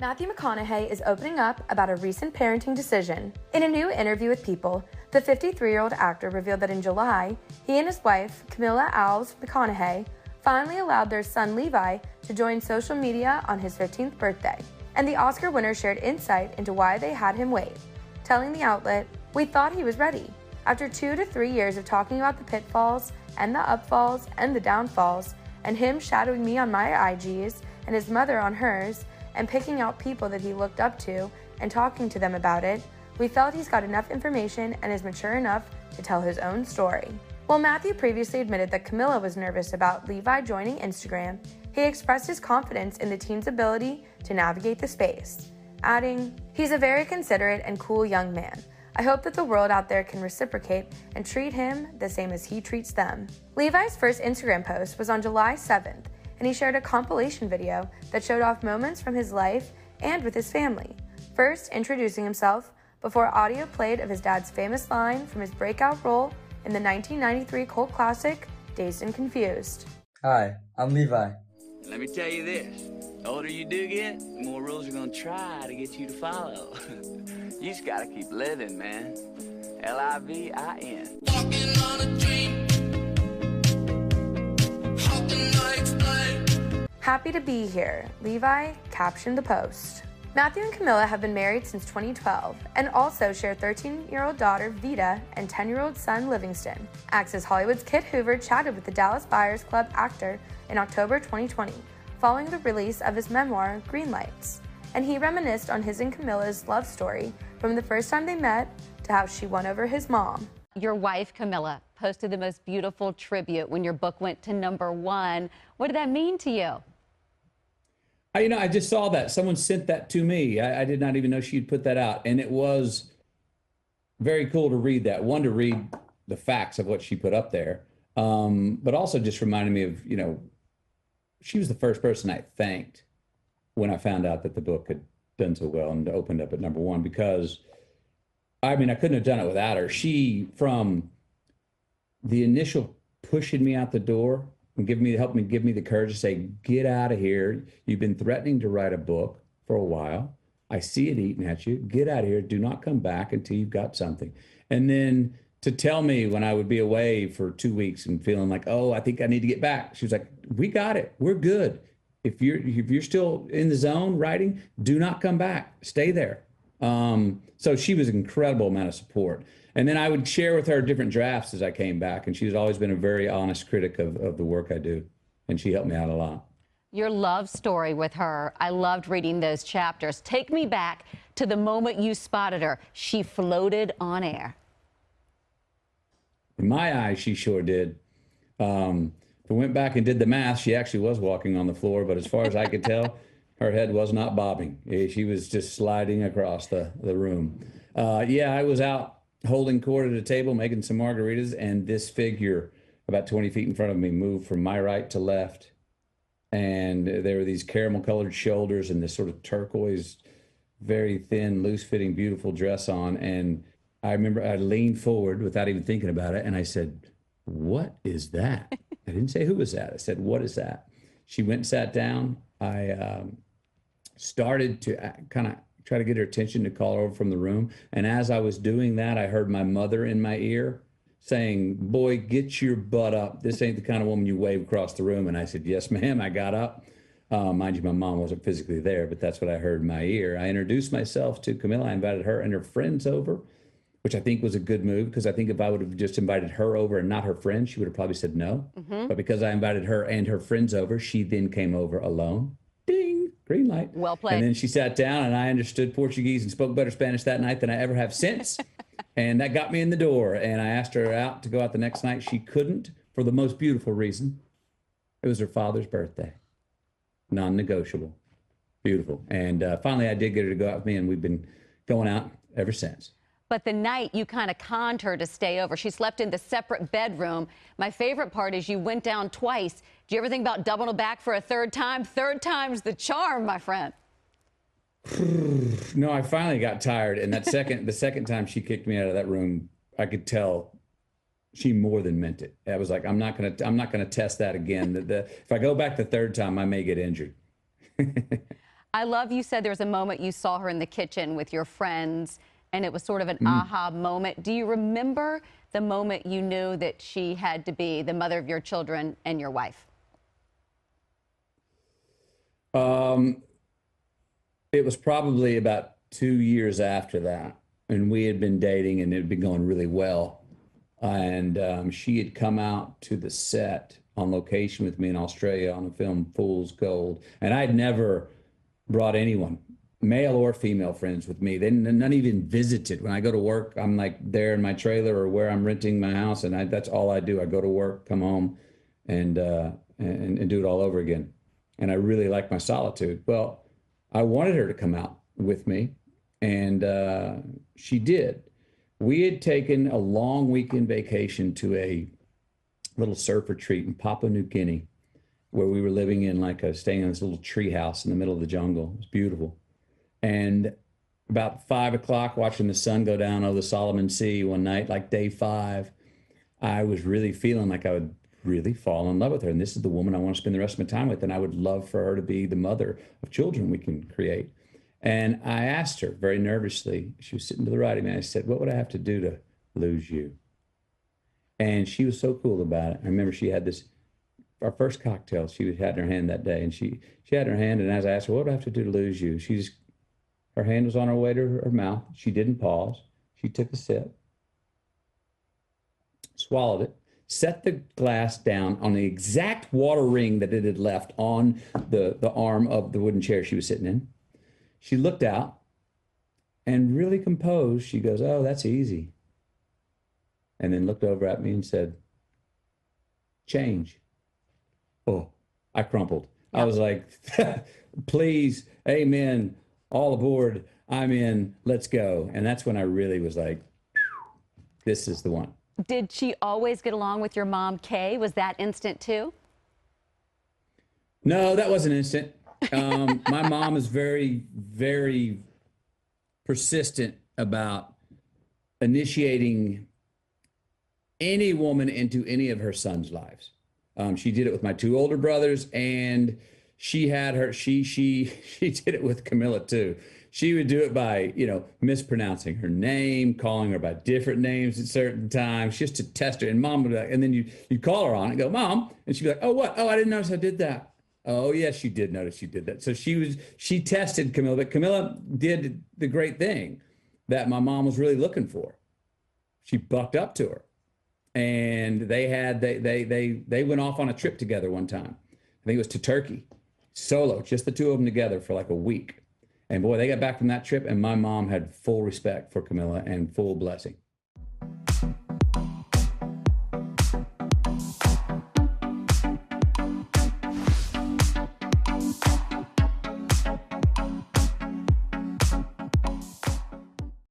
Matthew McConaughey is opening up about a recent parenting decision. In a new interview with People, the 53-year-old actor revealed that in July, he and his wife, Camila Alves McConaughey, finally allowed their son Levi to join social media on his 15th birthday. And the Oscar winner shared insight into why they had him wait, telling the outlet, "We thought he was ready. After 2 to 3 years of talking about the pitfalls and the upfalls and the downfalls, and him shadowing me on my IGs and his mother on hers, and picking out people that he looked up to and talking to them about it, we felt he's got enough information and is mature enough to tell his own story." While Matthew previously admitted that Camila was nervous about Levi joining Instagram, he expressed his confidence in the teen's ability to navigate the space, adding, "He's a very considerate and cool young man. I hope that the world out there can reciprocate and treat him the same as he treats them." Levi's first Instagram post was on July 7th, and he shared a compilation video that showed off moments from his life and with his family, first introducing himself before audio played of his dad's famous line from his breakout role in the 1993 cult classic, Dazed and Confused. "Hi, I'm Levi. Let me tell you this, the older you do get, the more rules are gonna try to get you to follow. You just gotta keep living, man. Livin. Walking on a dream. How can I explain? "Happy to be here," Levi captioned the post. Matthew and Camila have been married since 2012 and also share 13-year-old daughter Vita and 10-year-old son Livingston. Access Hollywood's Kit Hoover chatted with the Dallas Buyers Club actor in October 2020, following the release of his memoir, Green Lights, and he reminisced on his and Camila's love story from the first time they met to how she won over his mom. Your wife, Camila, posted the most beautiful tribute when your book went to #1. What did that mean to you? I just saw that. Someone sent that to me. I did not even know she'd put that out. And it was very cool to read that. One, to read the facts of what she put up there. But also just reminded me of, she was the first person I thanked when I found out that the book had done so well and opened up at #1, because, I couldn't have done it without her. She, from the initial pushing me out the door, and helping give me the courage to say, "Get out of here. You've been threatening to write a book for a while. I see it eating at you. Get out of here. Do not come back until you've got something." And then to tell me when I would be away for 2 weeks and feeling like, "Oh, I think I need to get back," she was like, "We got it. We're good. If you're still in the zone writing, do not come back. Stay there." So she was an incredible amount of support. And then I would share with her different drafts as I came back. And she's always been a very honest critic of the work I do. And she helped me out a lot. Your love story with her, I loved reading those chapters. Take me back to the moment you spotted her. She floated on air. In my eyes, she sure did. If I went back and did the math, she actually was walking on the floor. But as far as I could tell, her head was not bobbing. She was just sliding across the room. I was out holding court at a table, making some margaritas, and this figure about 20 feet in front of me moved from my right to left. And there were these caramel-colored shoulders and this sort of turquoise, very thin, loose-fitting, beautiful dress on. And I remember I leaned forward without even thinking about it, and I said, "What is that?" I didn't say, "Who was that?" I said, "What is that?" She went and sat down. I started to kind of try to get her attention, to call her over from the room. And as I was doing that, I heard my mother in my ear saying, "Boy, get your butt up. This ain't the kind of woman you wave across the room." And I said, "Yes, ma'am." I got up. Mind you, my mom wasn't physically there, but that's what I heard in my ear. I introduced myself to Camila. I invited her and her friends over, which I think was a good move, because I think if I would have just invited her over and not her friends, she would have probably said no. But because I invited her and her friends over, she then came over alone. Ding, green light. Well played. And then she sat down, and I understood Portuguese and spoke better Spanish that night than I ever have since. And that got me in the door. And I asked her out to go out the next night. She couldn't, for the most beautiful reason. It was her father's birthday. Non-negotiable. Beautiful. And finally, I did get her to go out with me, and we've been going out ever since. But the night you kind of conned her to stay over. She slept in the separate bedroom. My favorite part is you went down twice. Do you ever think about doubling back for a third time? Third time's the charm, my friend. No, I finally got tired. And the second time she kicked me out of that room, I could tell she more than meant it. I was like, I'm not gonna test that again. If I go back the third time, I may get injured. I love you said there was a moment you saw her in the kitchen with your friends, and it was sort of an aha moment. Do you remember the moment you knew that she had to be the mother of your children and your wife? It was probably about 2 years after that, and we had been dating, and it had been going really well. And she had come out to the set on location with me in Australia on the film Fool's Gold, and I'd never brought anyone, male or female friends, with me. They none even visited. When I go to work, I'm like there in my trailer or where I'm renting my house, and that's all I do. I go to work, come home, and do it all over again. And I really like my solitude. Well, I wanted her to come out with me, and she did. We had taken a long weekend vacation to a little surf retreat in Papua New Guinea, where we were living in staying in this little tree house in the middle of the jungle. It was beautiful. And about 5 o'clock, watching the sun go down over the Solomon Sea one night, like day 5, I was really feeling like I would really fall in love with her. And this is the woman I want to spend the rest of my time with. And I would love for her to be the mother of children we can create. And I asked her very nervously, she was sitting to the right of me, I said, what would I have to do to lose you? And she was so cool about it. I remember she had our first cocktail she had in her hand that day. And she had her hand, and as I asked her, what would I have to do to lose you? Her hand was on her way to her mouth. She didn't pause. She took a sip, swallowed it, set the glass down on the exact water ring that it had left on the arm of the wooden chair she was sitting in. She looked out, and really composed, she goes, oh, that's easy. And then looked over at me and said, change. Oh, I crumpled. Yeah. I was like, please, amen, all aboard, I'm in, let's go. And that's when I really was like, this is the one. Did she always get along with your mom, Kay? Was that instant too? No, that wasn't instant. My mom is very, very persistent about initiating any woman into any of her sons' lives. She did it with my 2 older brothers, and she did it with Camila too. She would do it by, mispronouncing her name, calling her by different names at certain times, just to test her. And mom would be like, and then you'd call her on it and go, Mom, and she'd be like, oh, what? Oh, I didn't notice I did that. Oh, yes, you did notice you did that. So she tested Camila, but Camila did the great thing that my mom was really looking for. She bucked up to her, and they went off on a trip together one time. I think it was to Turkey, solo, just the 2 of them together for like a week. And boy, they got back from that trip, and my mom had full respect for Camila and full blessing.